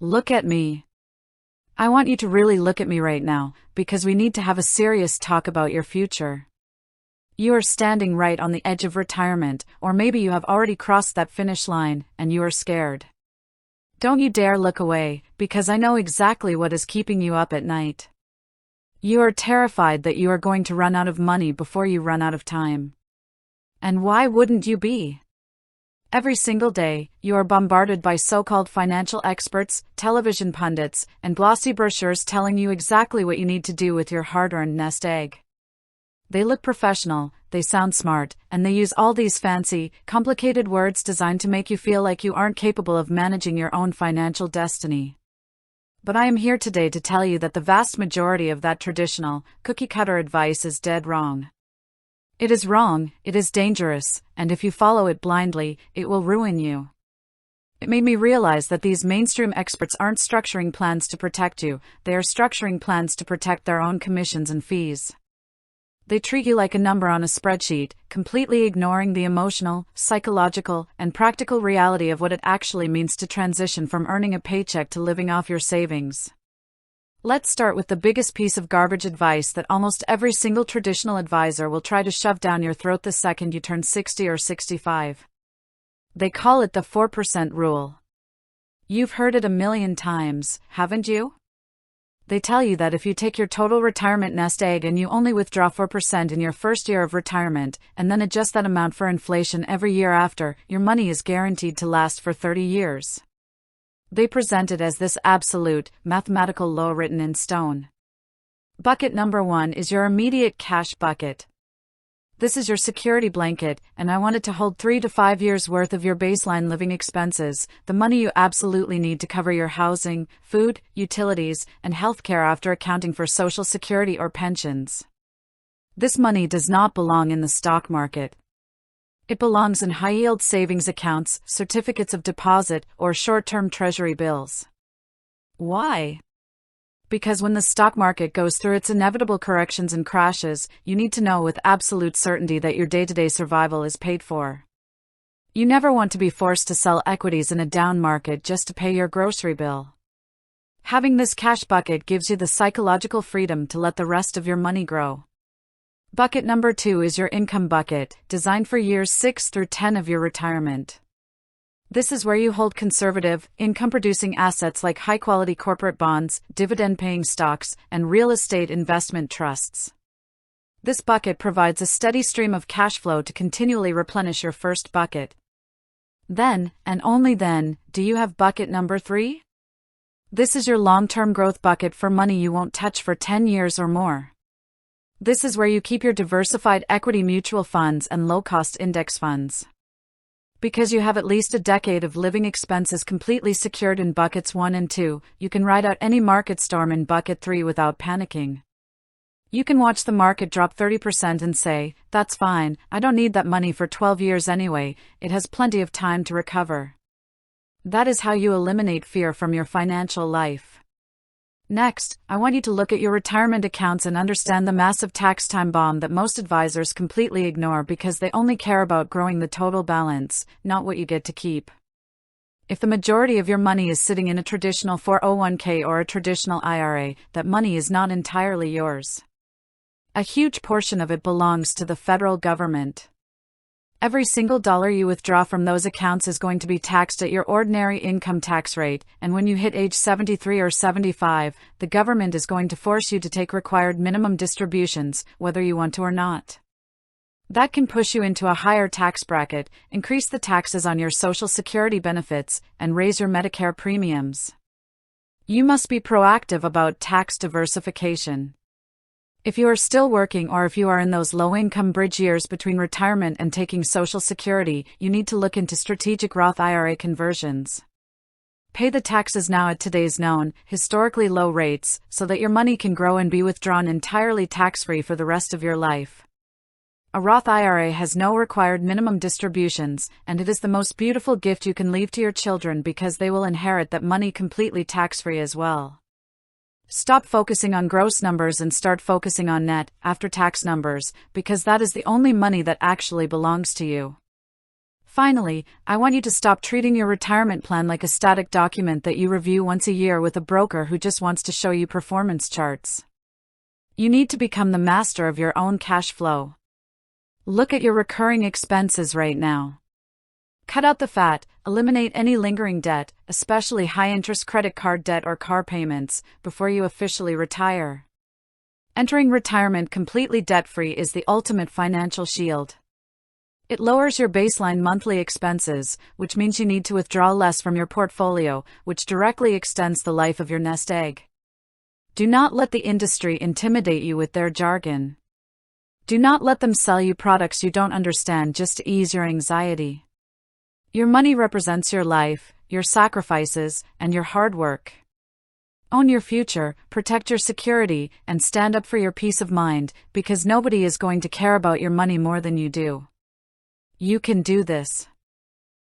Look at me. I want you to really look at me right now, because we need to have a serious talk about your future. You are standing right on the edge of retirement, or maybe you have already crossed that finish line, and you are scared. Don't you dare look away, because I know exactly what is keeping you up at night. You are terrified that you are going to run out of money before you run out of time. And why wouldn't you be? Every single day, you are bombarded by so-called financial experts, television pundits, and glossy brochures telling you exactly what you need to do with your hard-earned nest egg. They look professional, they sound smart, and they use all these fancy, complicated words designed to make you feel like you aren't capable of managing your own financial destiny. But I am here today to tell you that the vast majority of that traditional, cookie-cutter advice is dead wrong. It is wrong, it is dangerous, and if you follow it blindly, it will ruin you. It made me realize that these mainstream experts aren't structuring plans to protect you, they are structuring plans to protect their own commissions and fees. They treat you like a number on a spreadsheet, completely ignoring the emotional, psychological, and practical reality of what it actually means to transition from earning a paycheck to living off your savings. Let's start with the biggest piece of garbage advice that almost every single traditional advisor will try to shove down your throat the second you turn 60 or 65. They call it the 4% rule. You've heard it a million times, haven't you? They tell you that if you take your total retirement nest egg and you only withdraw 4% in your first year of retirement, and then adjust that amount for inflation every year after, your money is guaranteed to last for 30 years. They present it as this absolute, mathematical law written in stone. Bucket number 1 is your immediate cash bucket. This is your security blanket, and I want it to hold 3 to 5 years' worth of your baseline living expenses, the money you absolutely need to cover your housing, food, utilities, and healthcare after accounting for Social Security or pensions. This money does not belong in the stock market. It belongs in high-yield savings accounts, certificates of deposit, or short-term treasury bills. Why? Because when the stock market goes through its inevitable corrections and crashes, you need to know with absolute certainty that your day-to-day survival is paid for. You never want to be forced to sell equities in a down market just to pay your grocery bill. Having this cash bucket gives you the psychological freedom to let the rest of your money grow. Bucket number 2 is your income bucket, designed for years 6 through 10 of your retirement. This is where you hold conservative, income-producing assets like high-quality corporate bonds, dividend-paying stocks, and real estate investment trusts. This bucket provides a steady stream of cash flow to continually replenish your first bucket. Then, and only then, do you have bucket number 3? This is your long-term growth bucket for money you won't touch for 10 years or more. This is where you keep your diversified equity mutual funds and low-cost index funds. Because you have at least a decade of living expenses completely secured in buckets 1 and 2, you can ride out any market storm in bucket 3 without panicking. You can watch the market drop 30% and say, "That's fine, I don't need that money for 12 years anyway, it has plenty of time to recover." That is how you eliminate fear from your financial life. Next, I want you to look at your retirement accounts and understand the massive tax time bomb that most advisors completely ignore because they only care about growing the total balance, not what you get to keep. If the majority of your money is sitting in a traditional 401k or a traditional IRA, that money is not entirely yours. A huge portion of it belongs to the federal government. Every single dollar you withdraw from those accounts is going to be taxed at your ordinary income tax rate, and when you hit age 73 or 75, the government is going to force you to take required minimum distributions, whether you want to or not. That can push you into a higher tax bracket, increase the taxes on your Social Security benefits, and raise your Medicare premiums. You must be proactive about tax diversification. If you are still working or if you are in those low-income bridge years between retirement and taking Social Security, you need to look into strategic Roth IRA conversions. Pay the taxes now at today's known, historically low rates, so that your money can grow and be withdrawn entirely tax-free for the rest of your life. A Roth IRA has no required minimum distributions, and it is the most beautiful gift you can leave to your children because they will inherit that money completely tax-free as well. Stop focusing on gross numbers and start focusing on net, after-tax numbers, because that is the only money that actually belongs to you. Finally, I want you to stop treating your retirement plan like a static document that you review once a year with a broker who just wants to show you performance charts. You need to become the master of your own cash flow. Look at your recurring expenses right now. Cut out the fat, eliminate any lingering debt, especially high-interest credit card debt or car payments, before you officially retire. Entering retirement completely debt-free is the ultimate financial shield. It lowers your baseline monthly expenses, which means you need to withdraw less from your portfolio, which directly extends the life of your nest egg. Do not let the industry intimidate you with their jargon. Do not let them sell you products you don't understand just to ease your anxiety. Your money represents your life, your sacrifices, and your hard work. Own your future, protect your security, and stand up for your peace of mind, because nobody is going to care about your money more than you do. You can do this.